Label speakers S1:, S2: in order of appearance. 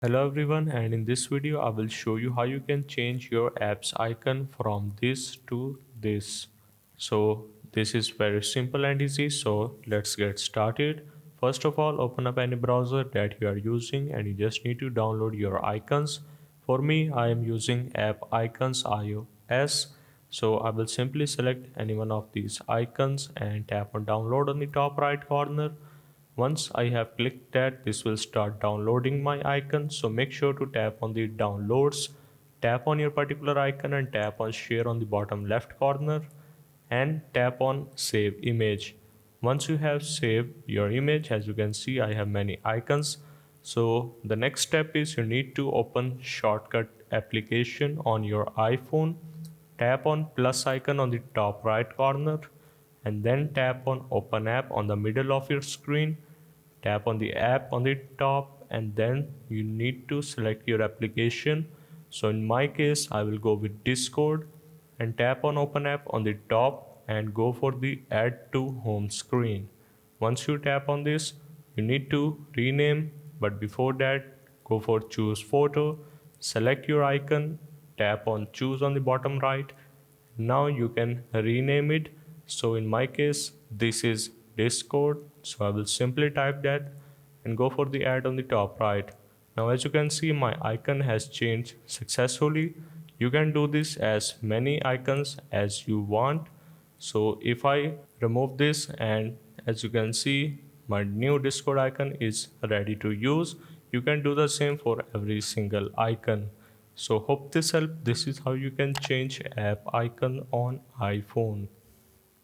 S1: Hello everyone, and in this video I will show you how you can change your app's icon from this to this. So this is very simple and easy, so let's get started. First of all, open up any browser that you are using and you just need to download your icons. For me, I am using app icons iOS. So I will simply select any one of these icons and tap on download on the top right corner. Once I have clicked that, this will start downloading my icon. So make sure to tap on the downloads, tap on your particular icon and tap on share on the bottom left corner and tap on save image. Once you have saved your image, as you can see, I have many icons. So the next step is you need to open shortcut application on your iPhone. Tap on plus icon on the top right corner and then tap on open app on the middle of your screen. Tap on the app on the top and then you need to select your application. So in my case I will go with Discord and tap on open app on the top and go for the add to home screen. Once you tap on this, you need to rename, but before that go for choose photo, select your icon, tap on choose on the bottom right. Now you can rename it. So in my case this is Discord, so I will simply type that and go for the add on the top right. Now as you can see, my icon has changed successfully. You can do this as many icons as you want. So if I remove this, and as you can see, my new Discord icon is ready to use. You can do the same for every single icon. So hope this helped. This is how you can change app icon on iPhone.